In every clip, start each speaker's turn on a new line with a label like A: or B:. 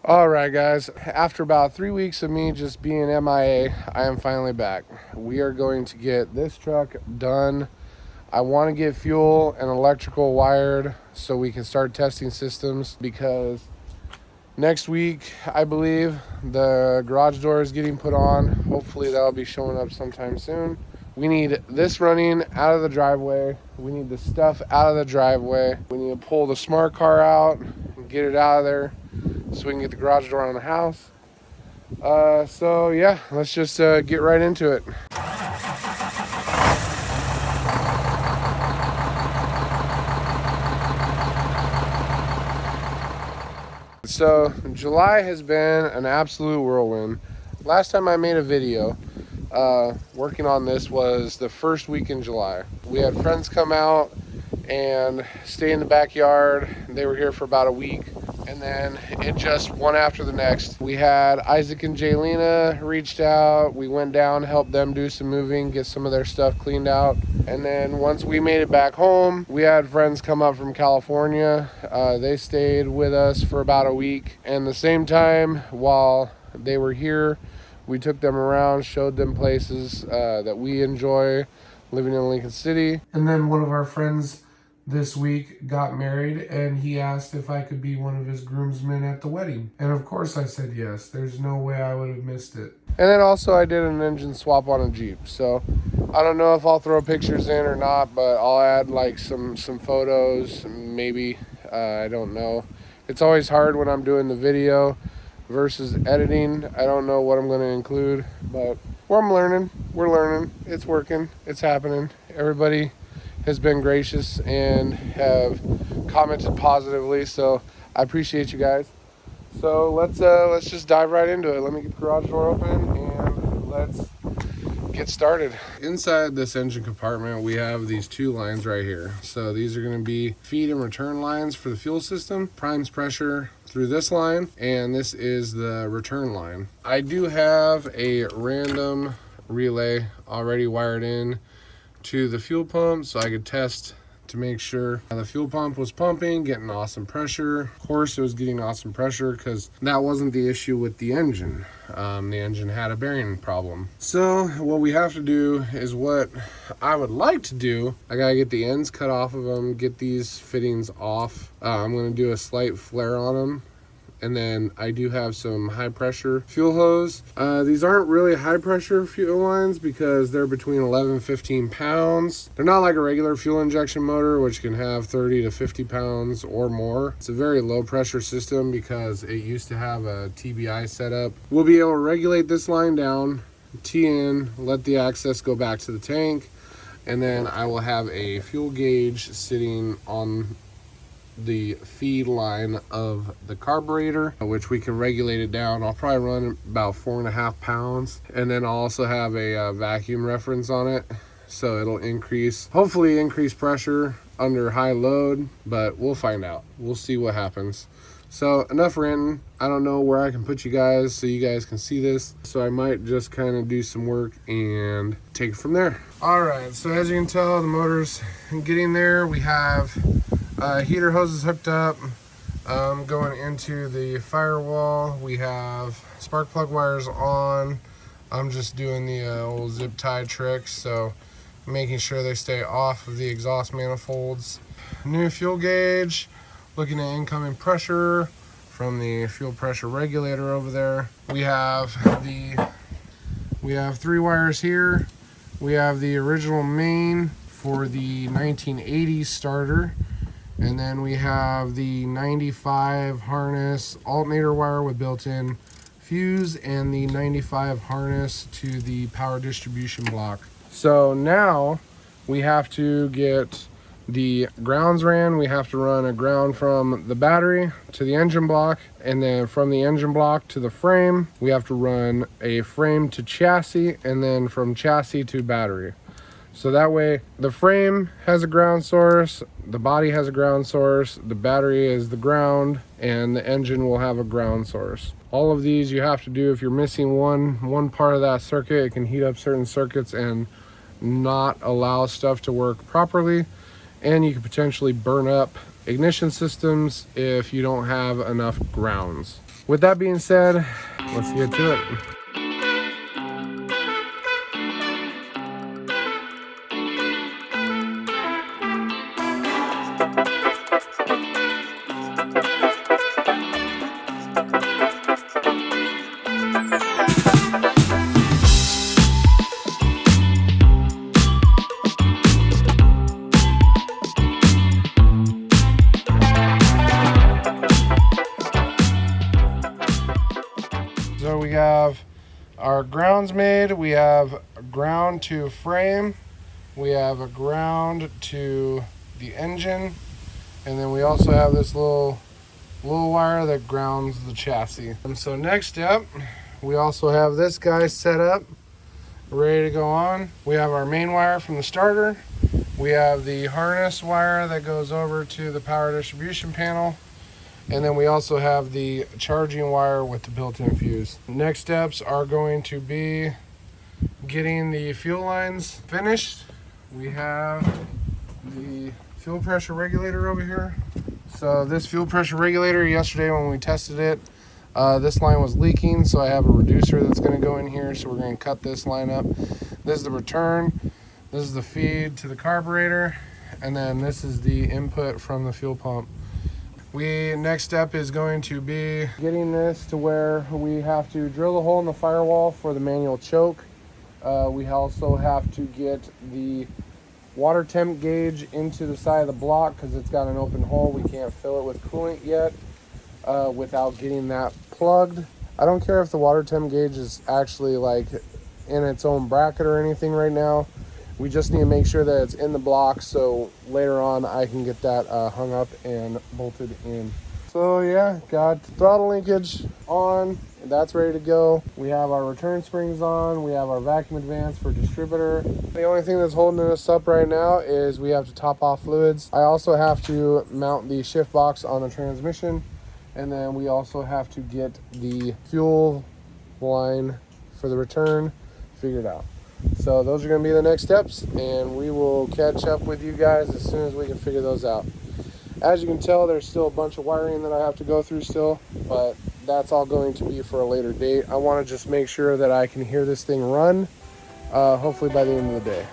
A: All right, guys, after about 3 weeks of me just being MIA, I am finally back. We are going to get this truck done. I want to get fuel and electrical wired so we can start testing systems, because next week, I believe, the garage door is getting put on. Hopefully that'll be showing up sometime soon. We need this running out of the driveway. We need the stuff out of the driveway. We need to pull the smart car out and get it out of there so we can get the garage door on the house. So yeah, let's just get right into it. So July has been an absolute whirlwind. Last time I made a video working on this was the first week in July. We had friends come out and stay in the backyard. They were here for about a week, and then it just one after the next. We had Isaac and Jaylena reached out. We went down, helped them do some moving, get some of their stuff cleaned out. And then once we made it back home, we had friends come up from California. They stayed with us for about a week. And the same time, while they were here, we took them around, showed them places that we enjoy living in Lincoln City. And then one of our friends this week got married, and he asked if I could be one of his groomsmen at the wedding. And of course I said yes. There's no way I would have missed it. And then also I did an engine swap on a Jeep. So I don't know if I'll throw pictures in or not, but I'll add like some photos, maybe. I don't know. It's always hard when I'm doing the video versus editing. I don't know what I'm going to include, but I'm learning. We're learning. It's working. It's happening. Everybody has been gracious and have commented positively, so I appreciate you guys. So let's just dive right into it. Let me get the garage door open and let's get started. Inside this engine compartment, we have these two lines right here. So these are going to be feed and return lines for the fuel system. Primes pressure through this line, and this is the return line. I do have a random relay already wired in to the fuel pump so I could test to make sure the fuel pump was pumping, getting awesome pressure. Of course, it was getting awesome pressure because that wasn't the issue with the engine. The engine had a bearing problem. So what we have to do is what I would like to do. I gotta get the ends cut off of them, get these fittings off. I'm gonna do a slight flare on them. And then I do have some high pressure fuel hose. These aren't really high pressure fuel lines because they're between 11 and 15 pounds. They're not like a regular fuel injection motor, which can have 30 to 50 pounds or more. It's a very low pressure system because it used to have a TBI setup. We'll be able to regulate this line down, T in, let the access go back to the tank, and then I will have a fuel gauge sitting on the feed line of the carburetor, which we can regulate it down. I'll probably run about 4.5 pounds, and then I'll also have a vacuum reference on it, so it'll hopefully increase pressure under high load, but we'll find out. We'll see what happens. So enough ranting. I don't know where I can put you guys so you guys can see this, so I might just kind of do some work and take it from there. All right, so as you can tell, the motor's getting there. We have heater hoses hooked up, going into the firewall. We have spark plug wires on. I'm just doing the old zip tie trick, so making sure they stay off of the exhaust manifolds. New fuel gauge, looking at incoming pressure from the fuel pressure regulator over there. We have 3 wires here. We have the original main for the 1980 starter. And then we have the 95 harness alternator wire with built-in fuse and the 95 harness to the power distribution block. So now we have to get the grounds ran. We have to run a ground from the battery to the engine block, and then from the engine block to the frame, we have to run a frame to chassis, and then from chassis to battery. So that way the frame has a ground source, the body has a ground source, the battery is the ground, and the engine will have a ground source. All of these you have to do. If you're missing one part of that circuit, it can heat up certain circuits and not allow stuff to work properly. And you could potentially burn up ignition systems if you don't have enough grounds. with that being said, let's get to it. So we have our grounds made. We have a ground to frame. We have a ground to the engine. And then we also have this little wire that grounds the chassis. And so next step, we also have this guy set up, ready to go on. We have our main wire from the starter. We have the harness wire that goes over to the power distribution panel. And then we also have the charging wire with the built-in fuse. Next steps are going to be getting the fuel lines finished. We have the fuel pressure regulator over here. So this fuel pressure regulator, yesterday when we tested it, this line was leaking, so I have a reducer that's going to go in here. So we're going to cut this line up. This is the return. This is the feed to the carburetor. And then this is the input from the fuel pump. Next step is going to be getting this to where we have to drill a hole in the firewall for the manual choke. We also have to get the water temp gauge into the side of the block because it's got an open hole. We can't fill it with coolant yet without getting that plugged. I don't care if the water temp gauge is actually like in its own bracket or anything right now. We just need to make sure that it's in the block so later on I can get that hung up and bolted in. So yeah, got throttle linkage on, and that's ready to go. We have our return springs on. We have our vacuum advance for distributor. The only thing that's holding us up right now is we have to top off fluids. I also have to mount the shift box on the transmission, and then we also have to get the fuel line for the return figured out. So those are going to be the next steps, and we will catch up with you guys as soon as we can figure those out. As you can tell, there's still a bunch of wiring that I have to go through still, but that's all going to be for a later date. I want to just make sure that I can hear this thing run, hopefully by the end of the day.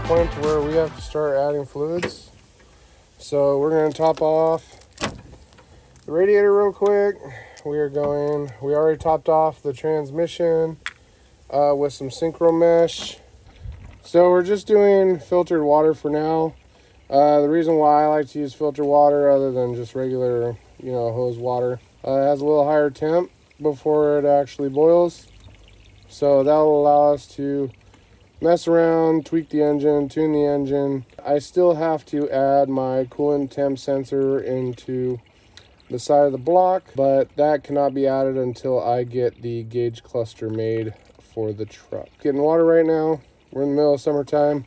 A: Point where we have to start adding fluids. So we're going to top off the radiator real quick. We already topped off the transmission with some synchro mesh. So we're just doing filtered water for now. The reason why I like to use filtered water other than just regular, hose water, it has a little higher temp before it actually boils. So that will allow us to mess around, tweak the engine, tune the engine. I still have to add my coolant temp sensor into the side of the block, but that cannot be added until I get the gauge cluster made for the truck. Getting water right now. We're in the middle of summertime.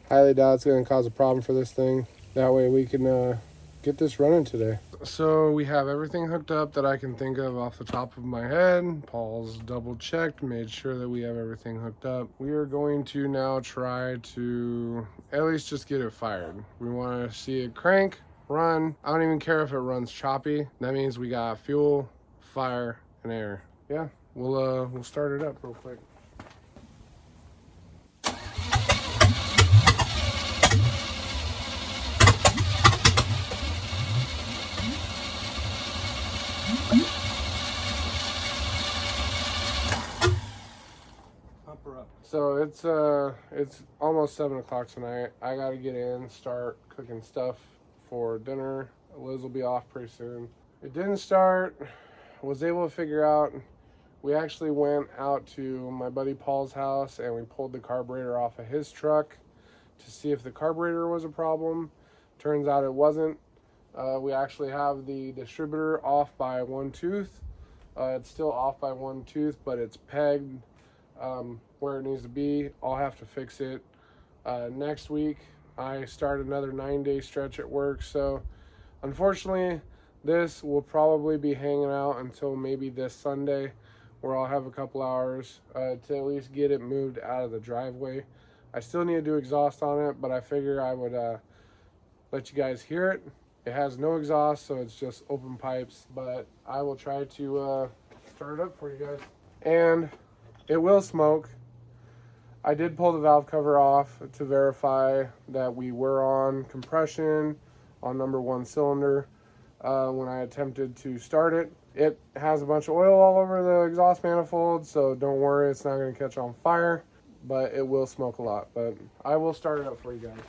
A: Highly doubt it's going to cause a problem for this thing. That way we can get this running today. So we have everything hooked up that I can think of off the top of my head. Paul's double checked, made sure that we have everything hooked up. We are going to now try to at least just get it fired. We want to see it crank, run. I don't even care if it runs choppy. That means we got fuel, fire, and air. Yeah, we'll start it up real quick. So it's almost 7 o'clock tonight. I gotta get in, start cooking stuff for dinner. Liz will be off pretty soon. It didn't start. Was able to figure out. We actually went out to my buddy Paul's house and we pulled the carburetor off of his truck to see if the carburetor was a problem. Turns out it wasn't. We actually have the distributor off by one tooth. It's still off by one tooth, but it's pegged where it needs to be. I'll have to fix it next week. I start another 9-day stretch at work, so unfortunately this will probably be hanging out until maybe this Sunday, where I'll have a couple hours to at least get it moved out of the driveway. I still need to do exhaust on it, but I figure I would let you guys hear it. It has no exhaust, so it's just open pipes, but I will try to start it up for you guys. And it will smoke. I did pull the valve cover off to verify that we were on compression on number 1 cylinder when I attempted to start it. It has a bunch of oil all over the exhaust manifold, so don't worry, it's not going to catch on fire, but it will smoke a lot. But I will start it up for you guys.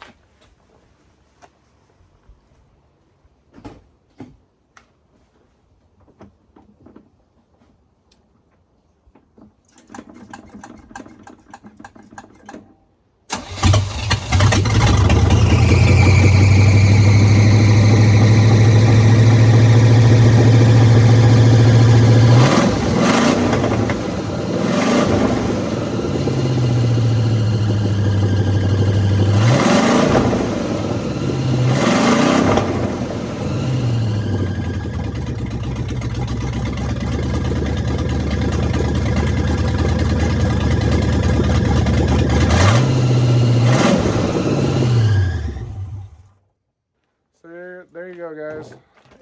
A: There you go, guys.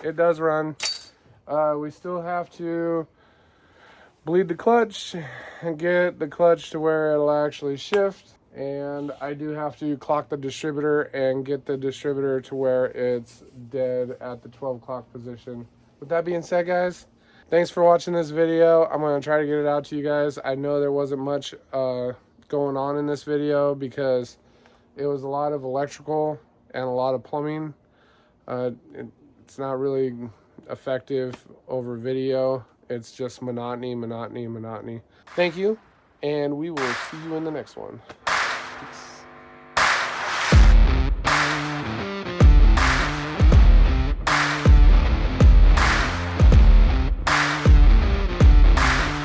A: It does run. We still have to bleed the clutch and get the clutch to where it'll actually shift. And I do have to clock the distributor and get the distributor to where it's dead at the 12 o'clock position. With that being said, guys, thanks for watching this video. I'm going to try to get it out to you guys. I know there wasn't much going on in this video because it was a lot of electrical and a lot of plumbing. It's not really effective over video. It's just monotony. Thank you, and we will see you in the next one. Peace.